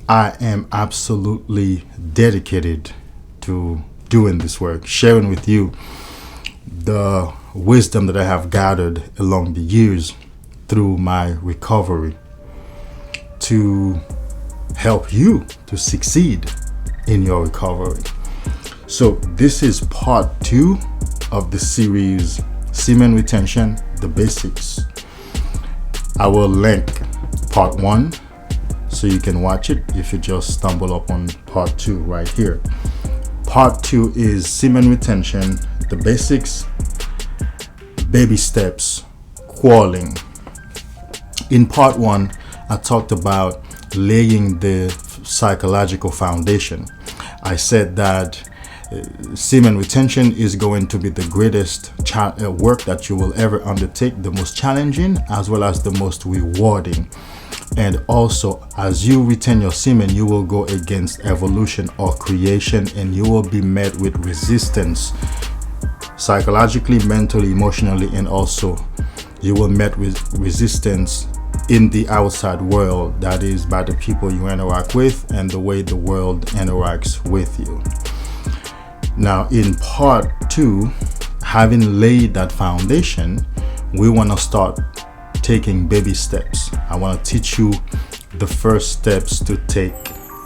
I am absolutely dedicated to doing this work, sharing with you the wisdom that I have gathered along the years through my recovery to help you to succeed in your recovery. So, this is part 2 of the series Semen Retention, the Basics. I will link part 1 so you can watch it if you just stumble up on part 2 right here. Part 2 is Semen Retention, the Basics, Baby Steps, Quarreling. In part 1, I talked about laying the psychological foundation. I said that semen retention is going to be the greatest work that you will ever undertake, the most challenging as well as the most rewarding. And also, as you retain your semen, you will go against evolution or creation, and you will be met with resistance psychologically, mentally, emotionally, and also you will met with resistance in the outside world, that is by the people you interact with and the way the world interacts with you. Now, in part 2, having laid that foundation, we want to start taking baby steps. I want to teach you the first steps to take,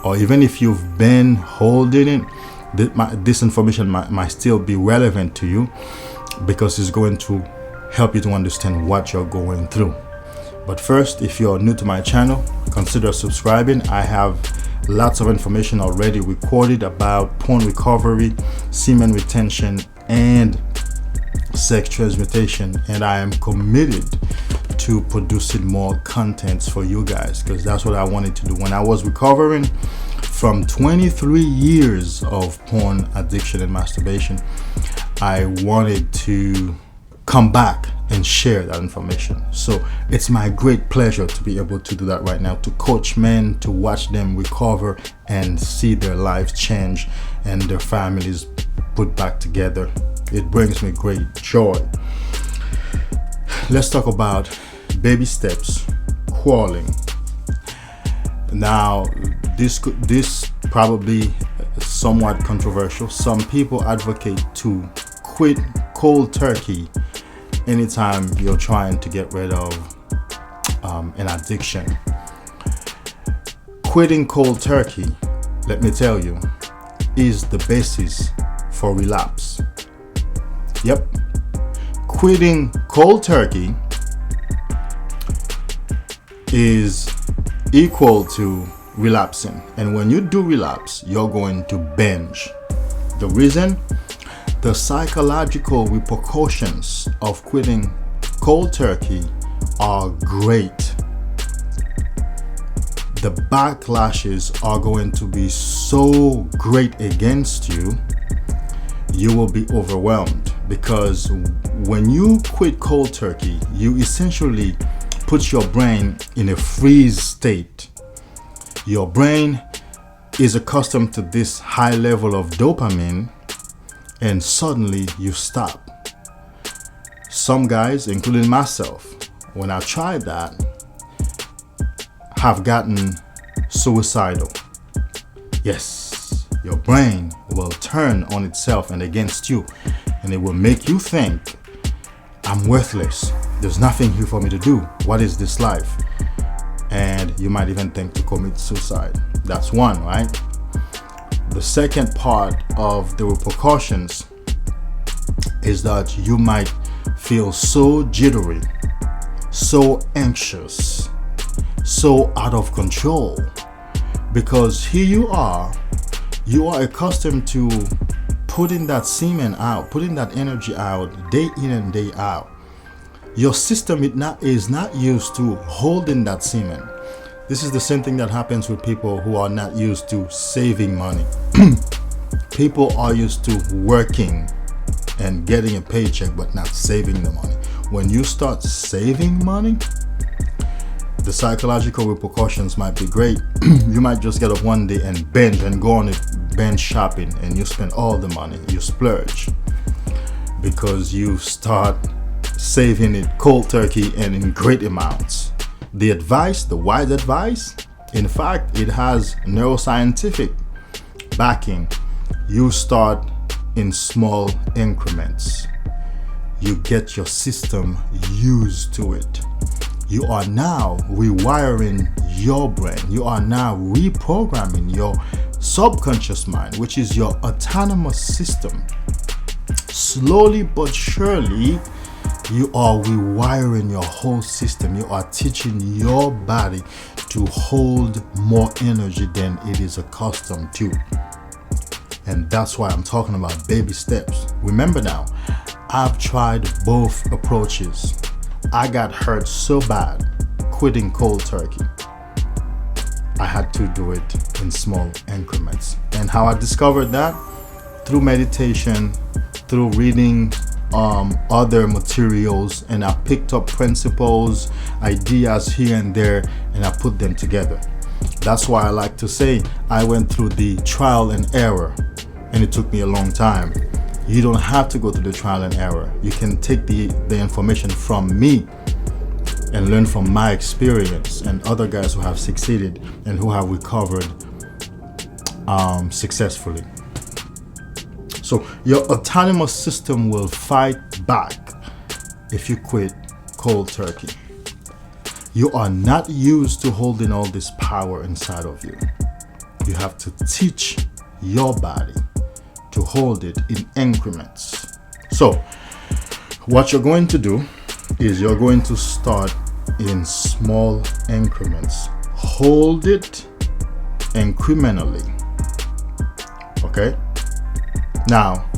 or even if you've been holding it, this information might still be relevant to you because it's going to help you to understand what you're going through. But first, if you're new to my channel, consider subscribing. I have lots of information already recorded about porn recovery, semen retention, and sex transmutation, and I am committed to producing more contents for you guys because that's what I wanted to do. When I was recovering from 23 years of porn addiction and masturbation, I wanted to come back and share that information. So it's my great pleasure to be able to do that right now, to coach men, to watch them recover and see their lives change and their families put back together. It brings me great joy. Let's talk about baby steps, quarreling. Now, this probably somewhat controversial. Some people advocate to quit cold turkey anytime you're trying to get rid of an addiction. Quitting cold turkey, let me tell you, is the basis for relapse. Yep. Quitting cold turkey is equal to relapsing. And when you do relapse, you're going to binge. The reason? The psychological repercussions of quitting cold turkey are great. The backlashes are going to be so great against you, you will be overwhelmed, because when you quit cold turkey, you essentially put your brain in a freeze state. Your brain is accustomed to this high level of dopamine, and suddenly you stop. Some guys, including myself, when I tried that, have gotten suicidal. Yes, your brain will turn on itself and against you, and it will make you think, I'm worthless. There's nothing here for me to do. What is this life? And you might even think to commit suicide. That's one, right? The second part of the repercussions is that you might feel so jittery, so anxious, so out of control, because here you are accustomed to putting that semen out, putting that energy out day in and day out. Your system is not used to holding that semen. This is the same thing that happens with people who are not used to saving money. People are used to working and getting a paycheck but not saving the money. When you start saving money, the psychological repercussions might be great. You might just get up one day and binge and go on it, binge shopping, and you spend all the money. You splurge because you start saving it cold turkey and in great amounts. The wise advice, In fact, it has neuroscientific backing. You start in small increments. You get your system used to it. You are now rewiring your brain. You are now reprogramming your subconscious mind, which is your autonomous system. Slowly but surely, you are rewiring your whole system. You are teaching your body to hold more energy than it is accustomed to. And that's why I'm talking about baby steps. Remember now, I've tried both approaches. I got hurt so bad quitting cold turkey. I had to do it in small increments. And how I discovered that? Through meditation, through reading other materials, and I picked up principles, ideas here and there, and I put them together. That's why I like to say I went through the trial and error, and it took me a long time. You don't have to go through the trial and error. You can take the information from me and learn from my experience and other guys who have succeeded and who have recovered successfully. So your autonomous system will fight back if you quit cold turkey. You are not used to holding all this power inside of you. You have to teach your body to hold it in increments. So what you're going to do is you're going to start in small increments. Hold it incrementally. Okay? Now,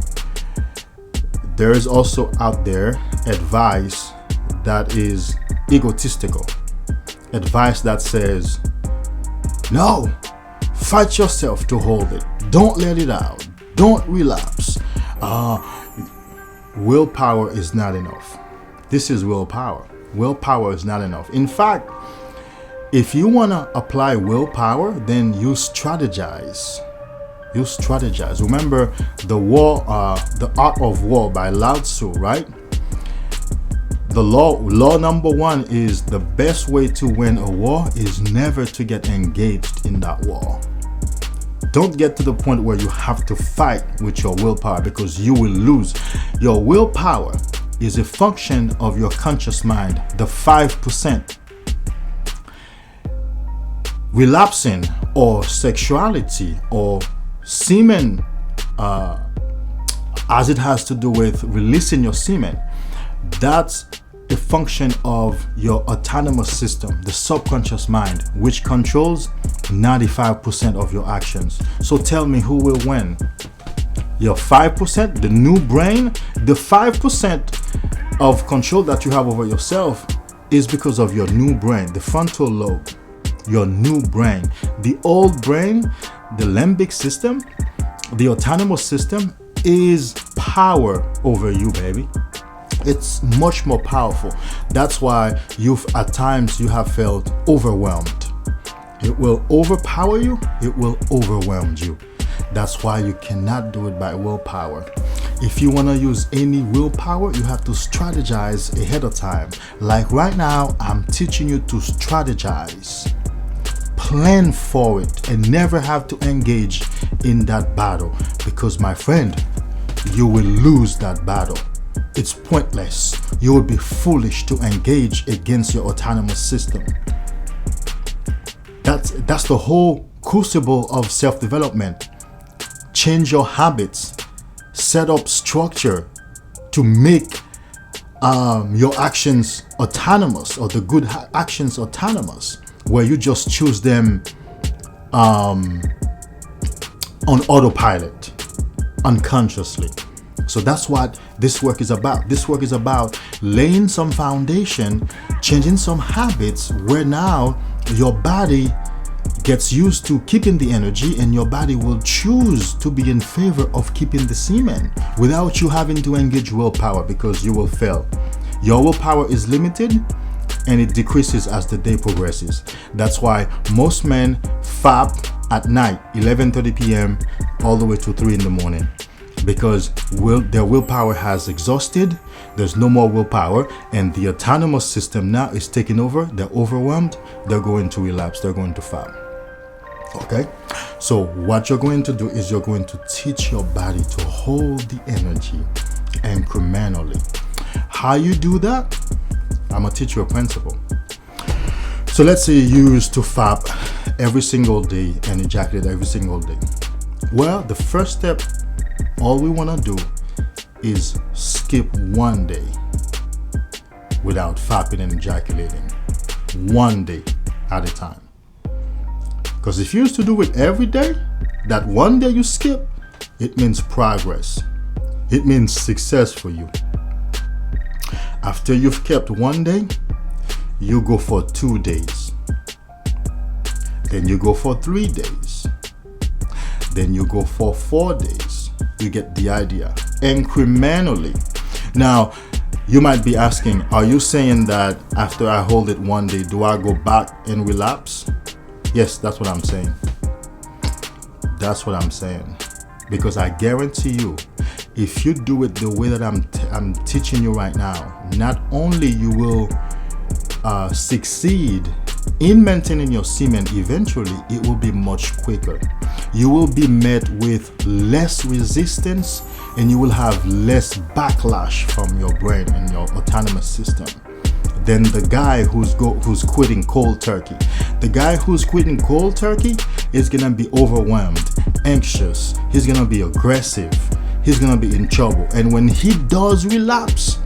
there is also out there advice that is egotistical. Advice that says, no, fight yourself to hold it. Don't let it out. Don't relapse. Willpower is not enough. This is willpower. Willpower is not enough. In fact, if you want to apply willpower, then you strategize. You strategize. Remember the Art of War by Lao Tzu, right? The law number one is the best way to win a war is never to get engaged in that war. Don't get to the point where you have to fight with your willpower, because you will lose. Your willpower is a function of your conscious mind, the 5%. Relapsing or sexuality or semen, as it has to do with releasing your semen, that's a function of your autonomous system, the subconscious mind, which controls 95% of your actions. So tell me, who will win? Your 5%, the new brain? The 5% of control that you have over yourself is because of your new brain, the frontal lobe, your new brain. The old brain, the limbic system, the autonomous system is power over you, baby. It's much more powerful. That's why at times you have felt overwhelmed. It will overpower you. It will overwhelm you. That's why you cannot do it by willpower. If you want to use any willpower, you have to strategize ahead of time. Like right now, I'm teaching you to strategize. Plan for it and never have to engage in that battle, because my friend, you will lose that battle. It's pointless. You would be foolish to engage against your autonomous system. That's the whole crucible of self-development. Change your habits. Set up structure to make your actions autonomous, or the good actions autonomous, where you just choose them on autopilot, unconsciously. So that's what this work is about. This work is about laying some foundation, changing some habits, where now your body gets used to keeping the energy, and your body will choose to be in favor of keeping the semen without you having to engage willpower, because you will fail. Your willpower is limited and it decreases as the day progresses. That's why most men fap at night, 11:30 p.m. all the way to 3 in the morning. Because their willpower has exhausted, there's no more willpower, and the autonomous system now is taking over. They're overwhelmed, they're going to relapse, they're going to fall. Okay, so what you're going to do is you're going to teach your body to hold the energy incrementally. How you do that? I'm gonna teach you a principle. So let's say you used to fap every single day and ejaculate every single day. Well, the first step, all we want to do is skip one day without fapping and ejaculating, one day at a time. Because if you used to do it every day, that one day you skip, it means progress. It means success for you. After you've kept one day, you go for 2 days. Then you go for 3 days. Then you go for 4 days. You get the idea. Incrementally. Now, you might be asking, are you saying that after I hold it one day, do I go back and relapse? Yes, that's what I'm saying. That's what I'm saying. Because I guarantee you, if you do it the way that I'm teaching you right now, not only you will succeed in maintaining your semen, eventually it will be much quicker. You will be met with less resistance and you will have less backlash from your brain and your autonomous system than the guy who's quitting cold turkey. The guy who's quitting cold turkey is gonna be overwhelmed, anxious, he's gonna be aggressive, he's gonna be in trouble. And when he does relapse,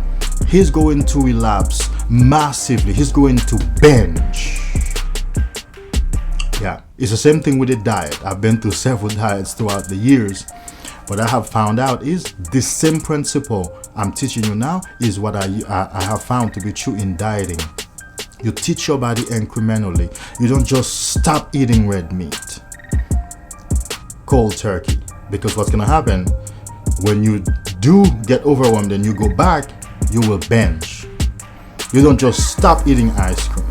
he's going to relapse massively. He's going to binge. Yeah, it's the same thing with the diet. I've been through several diets throughout the years. What I have found out is the same principle I'm teaching you now is what I have found to be true in dieting. You teach your body incrementally. You don't just stop eating red meat, cold turkey. Because what's going to happen when you do get overwhelmed and you go back, you will binge. You don't just stop eating ice cream.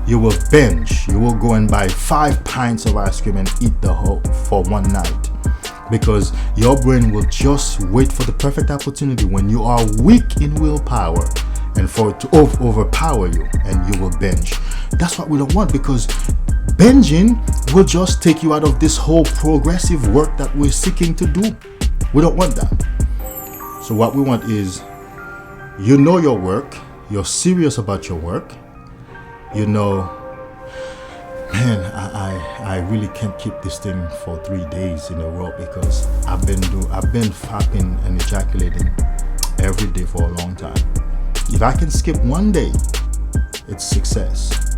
You will binge. You will go and buy 5 pints of ice cream and eat the whole for one night. Because your brain will just wait for the perfect opportunity when you are weak in willpower and for it to overpower you, and you will binge. That's what we don't want, because binging will just take you out of this whole progressive work that we're seeking to do. We don't want that. So what we want is, you know your work, you're serious about your work, you know, man, I really can't keep this thing for 3 days in a row because I've been fapping and ejaculating every day for a long time. If I can skip one day, it's success.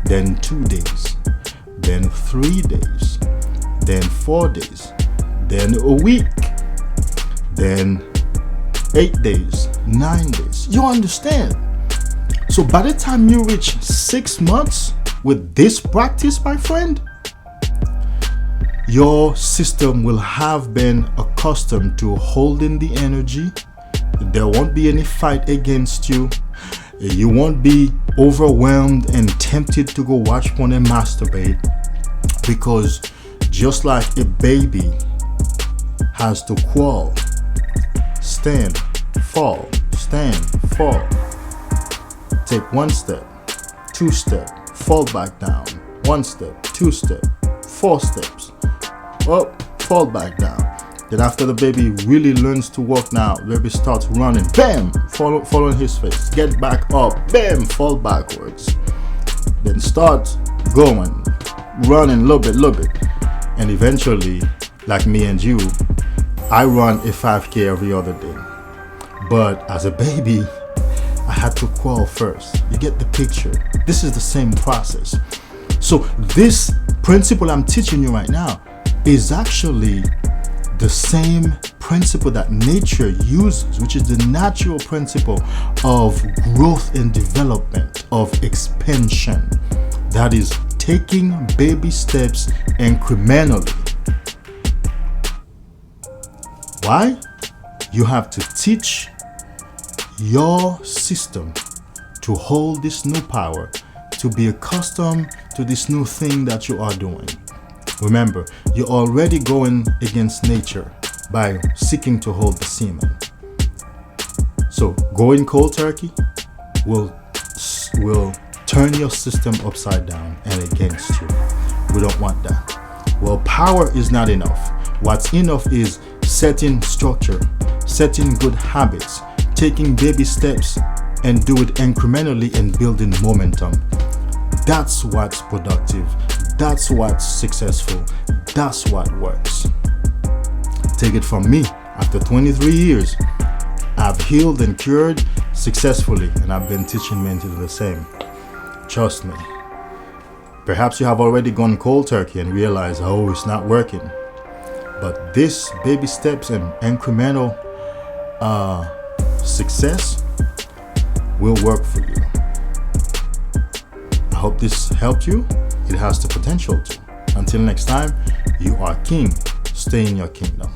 Then 2 days, then 3 days, then 4 days, then a week, then 8 days, 9 days. You understand? So by the time you reach 6 months with this practice, my friend, your system will have been accustomed to holding the energy. There won't be any fight against you. You won't be overwhelmed and tempted to go watch porn and masturbate, because just like a baby has to crawl, stand, fall, take 1 step, 2 step, fall back down, 1 step, 2 step, 4 steps, up, fall back down. Then after the baby really learns to walk, now the baby starts running, bam, fall on his face, get back up, bam, fall backwards, then start going, running a little bit, and eventually, like me and you, I run a 5K every other day. But as a baby, I had to crawl first. You get the picture. This is the same process. So this principle I'm teaching you right now is actually the same principle that nature uses, which is the natural principle of growth and development, of expansion. That is taking baby steps incrementally. Why? You have to teach your system to hold this new power, to be accustomed to this new thing that you are doing. Remember, you're already going against nature by seeking to hold the semen. So going cold turkey will turn your system upside down and against you. We don't want that. Willpower is not enough. What's enough is setting structure, setting good habits, taking baby steps, and do it incrementally and building momentum. That's what's productive. That's what's successful. That's what works. Take it from me. After 23 years, I've healed and cured successfully, and I've been teaching men to do the same. Trust me. Perhaps you have already gone cold turkey and realized, oh, it's not working. But this baby steps and incremental success will work for you. I hope this helped you. It has the potential to. Until next time, you are king. Stay in your kingdom.